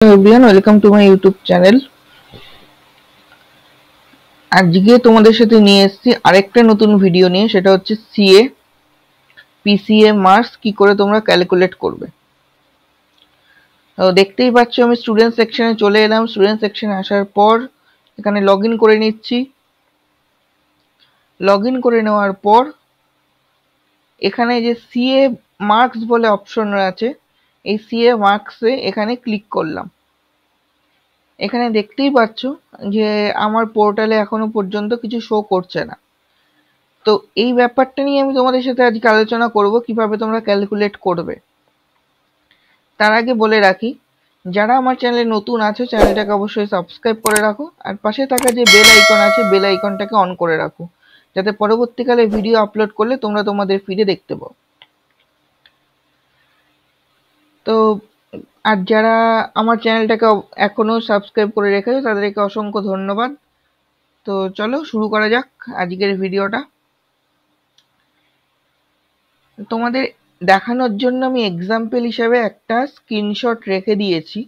Hello everyone, welcome to my YouTube channel. আজকে তোমাদের সাথে নিয়ে এসেছি আরেকটা নতুন ভিডিও নিয়ে, সেটা হচ্ছে সিএ পিসিএ মার্কস কি করে তোমরা ক্যালকুলেট করবে। তো দেখতেই পাচ্ছ আমি স্টুডেন্ট সেকশনে চলে এলাম। স্টুডেন্ট সেকশনে আসার পর এখানে লগইন করে নিচ্ছি। লগইন করে নেওয়ার পর এখানে যে সিএ মার্কস বলে অপশন আছে, এই সিএ মার্কসে এখানে ক্লিক করলাম। এখানে দেখতেই পাচ্ছ যে আমার পোর্টালে এখনো পর্যন্ত কিছু শো করছে না। তো এই ব্যাপারটা নিয়ে আমি তোমাদের সাথে আজকে আলোচনা করব কিভাবে তোমরা ক্যালকুলেট করবে। তার আগে বলে রাখি, যারা আমার চ্যানেলে নতুন আছো চ্যানেলটাকে অবশ্যই সাবস্ক্রাইব করে রাখো, আর পাশে থাকা যে বেল আইকন আছে বেল আইকনটাকে অন করে রাখো, যাতে পরবর্তীকালে ভিডিও আপলোড করলে তোমরা তোমাদের ফিডে দেখতে পাও। তো আর যারা আমার চ্যানেলটাকে এখনো সাবস্ক্রাইব করে রেখেছো তাদেরকে অসংখ্য ধন্যবাদ। তো চলো শুরু করা যাক আজকের ভিডিওটা। তোমাদের দেখানোর জন্য আমি এক্সাম্পল হিসেবে একটা স্ক্রিনশট রেখে দিয়েছি।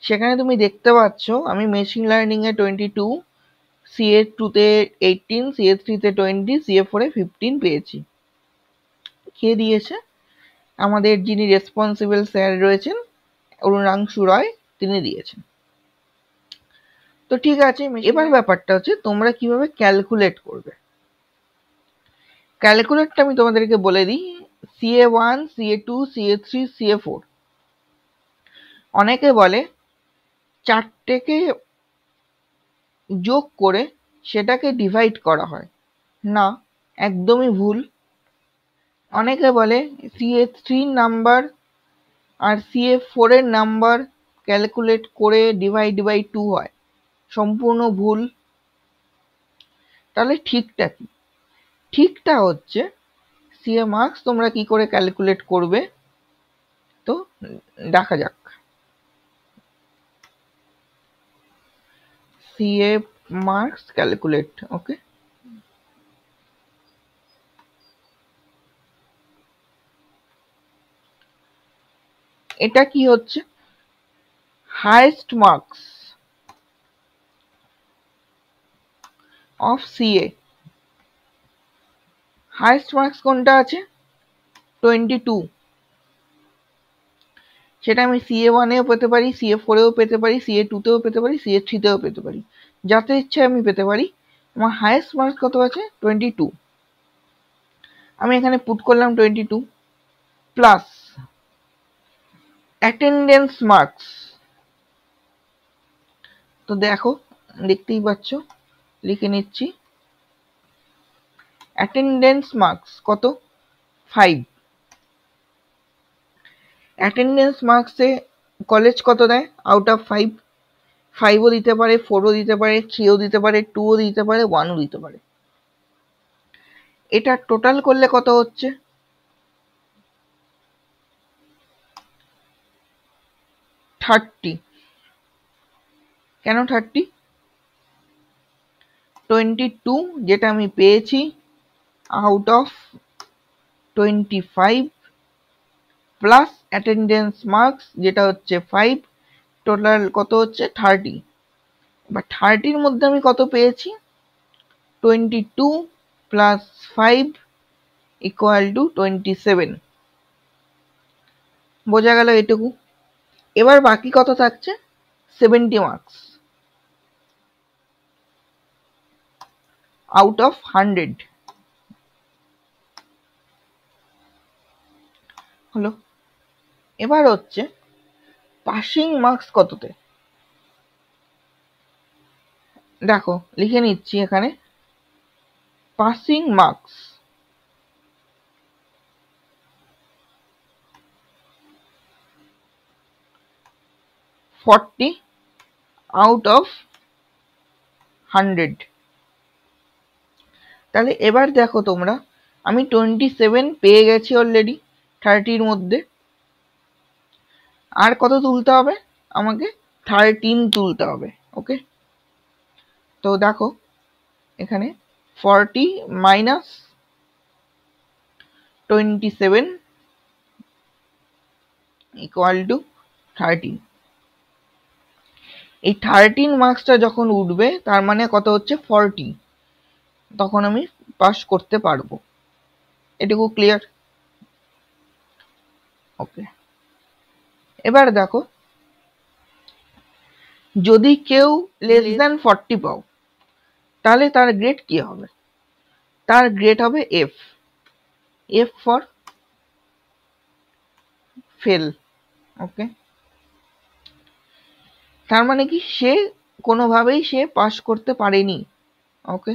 সেখানে তুমি দেখতে পাচ্ছ আমি মেশিন লার্নিং এ 22, সিএ 2 তে 18, সিএ 3 তে 20, সিএ 4 এ 15 পেয়েছি। কে দিয়েছে? আমাদের যিনি রেসপন্সিবল স্যার রয়েছেন অরুণাংশু রয়, তিনি দিয়েছেন। তো ঠিক আছে, এবার ব্যাপারটা হচ্ছে তোমরা কিভাবে ক্যালকুলেট করবে। ক্যালকুলেটটা আমি তোমাদেরকে বলে দিই। সিএ 1, সিএ 2, সিএ 3, সিএ 4 অনেকে বলে চারটেকে যোগ করে সেটাকে ডিভাইড করা হয়। না, একদমই ভুল। অনেকে বলে সিএ 3 নাম্বার আর সিএ 4 এর নাম্বার ক্যালকুলেট করে ডিভাইড বাই 2 হয়। সম্পূর্ণ ভুল। তাহলে ঠিকটা কি? ঠিকটা হচ্ছে সিএ মার্কস তোমরা কি করে ক্যালকুলেট করবে, তো দেখা যাক। সিএ মার্কস ক্যালকুলেট, ওকে। এটা কি হচ্ছে? Highest marks of CA. Highest marks কোনটা আছে? 22। সেটা আমি সিএ 1 এও পেতে পারি, সিএ 4 এও পেতে পারি, সিএ 2 তেও পেতে পারি, সিএ 3 তেও পেতে পারি। যাতে ইচ্ছে আমি পেতে পারি। আমার হাইয়েস্ট মার্কস কত আছে? 22। আমি এখানে পুট করলাম 22 প্লাস অ্যাটেন্ডেন্স মার্কস। তো দেখো, দেখতেই পাচ্ছ, লিখে নিচ্ছি। অ্যাটেন্ডেন্স মার্কস কত? 5। অ্যাটেন্ডেন্স মার্কসে কলেজ কত দেয় আউট অফ 5? 5ও দিতে পারে, 4ও দিতে পারে, 3ও দিতে পারে, 2ও দিতে পারে, 1ও দিতে পারে। এটা টোটাল করলে কত হচ্ছে? 30। কেন 30? 22 যেটা আমি পেয়েছি out of 25 plus attendance marks যেটা হচ্ছে 5, টোটাল কত হচ্ছে? 30। বা 30-র মধ্যে আমি কত পেয়েছি? 22 প্লাস 5 ইকুয়াল টু 27। বোঝা গেল এটুকু? এবার বাকি কত থাকছে? 70 মার্কস আউট অফ 100 হলো। এবার হচ্ছে পাসিং মার্কস কততে। দেখো লিখে নিচ্ছি এখানে। Passing marks 40 out of 100। তাহলে এবার দেখো তোমরা, আমি 27 পেয়ে গেছি অলরেডি 30-র মধ্যে। আর কত তুলতে হবে আমাকে? 13 তুলতে হবে, ওকে। তো দেখো এখানে 40 মাইনাস 27 ইকুয়াল টু 13। এই 13 মার্কসটা যখন উঠবে তার মানে কত হচ্ছে 40, তখন আমি পাস করতে পারবো। এটুকু ক্লিয়ার? ওকে, এবার দেখো, যদি কেউ লেস দ্যান 40 পাও তাহলে তার গ্রেড কি হবে? তার গ্রেড হবে এফ, এফ ফর ফেল। ওকে, তার মানে কি সে কোনোভাবেই সে পাস করতে পারেনি। ওকে,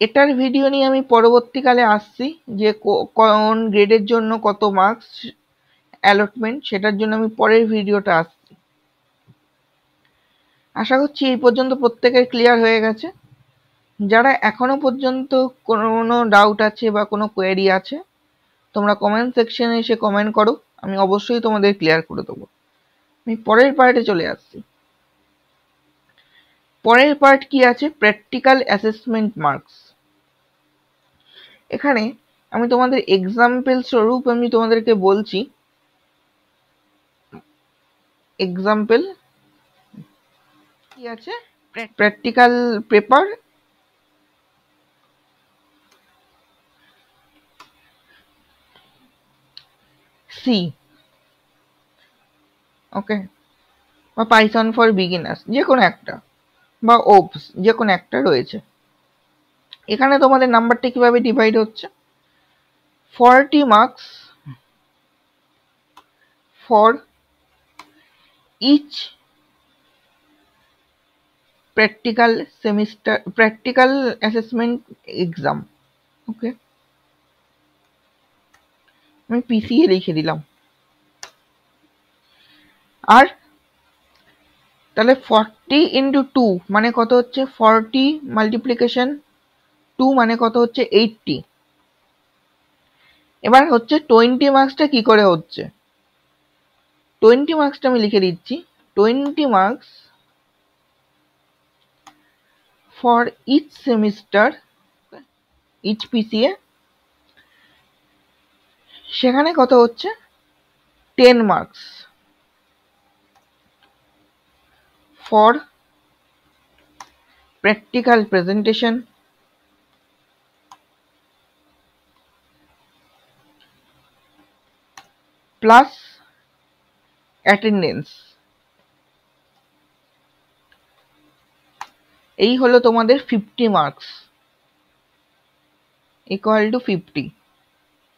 এটার ভিডিও নিয়ে আমি পরবর্তীকালে আসছি, যে কোন গ্রেডের জন্য কত মার্কস অ্যালটমেন্ট, সেটার জন্য আমি পরের ভিডিওটা আসছি। আশা করছি এই পর্যন্ত প্রত্যেকের ক্লিয়ার হয়ে গেছে। যারা এখনো পর্যন্ত কোনো ডাউট আছে বা কোনো কোয়েরি আছে, তোমরা কমেন্ট সেকশনে এসে কমেন্ট করো, আমি অবশ্যই তোমাদের ক্লিয়ার করে দেবো। আমি পরের পার্টে চলে আসছি। পরের পার্ট কি আছে? Practical assessment marks. এখানে আমি তোমাদের এক্সাম্পল স্বরূপ আমি তোমাদেরকে বলছি, এক্সাম্পল কি আছে? প্র্যাকটিক্যাল পেপার সি, ওকে, বা পাইথন ফর বিগিনার্স, যে কোনো একটা, বা ওপস, যে কোনো একটা রয়েছে। এখানে তোমাদের নাম্বারটা কিভাবে ডিভাইড হচ্ছে? 40 marks for each practical semester, practical assessment exam. Okay, আমি পিসিএ লিখে দিলাম। আর তাহলে 40 ইন্টু 2 মানে কত হচ্ছে? 40 মাল্টিপ্লিকেশন 2 মানে কত হচ্ছে? 80। এবার হচ্ছে 20 মার্কসটা কি করে হচ্ছে? 20 মার্কসটা আমি লিখে দিচ্ছি, 20 marks for each semester, each PCA, সেখানে কত হচ্ছে? 10 marks for practical presentation plus attendance. এই হলো তোমাদের 50 মার্কস ইকুয়াল টু 50।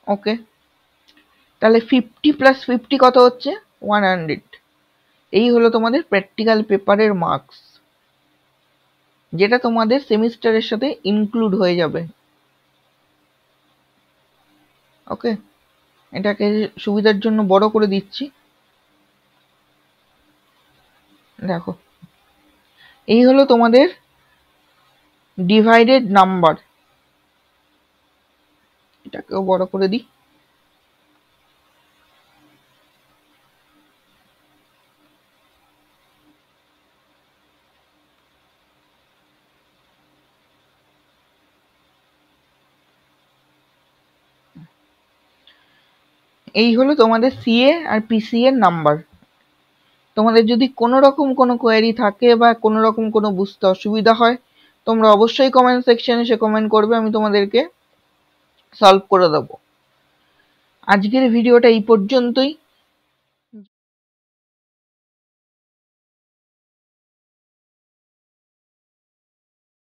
ওকে, তাহলে 50 প্লাস 50 কত হচ্ছে? 100। এই হলো তোমাদের প্র্যাকটিক্যাল পেপারের মার্কস, যেটা তোমাদের সেমিস্টারের সাথে ইনক্লুড হয়ে যাবে। ওকে, এটাকে সুবিধার জন্য বড় করে দিচ্ছি। দেখো, এই হলো তোমাদের ডিভাইডেড নাম্বার। এটাকেও বড় করে দিই। এই হলো তোমাদের সিএ আর পিসিএ এর নাম্বার। তোমাদের যদি কোনো রকম কোনো কোয়েরি থাকে বা কোনো রকম কোনো বুঝতে অসুবিধা হয়, তোমরা অবশ্যই কমেন্ট সেকশনে এসে কমেন্ট করবে, আমি তোমাদেরকে সলভ করে দেবো। আজকের ভিডিওটা এই পর্যন্তই।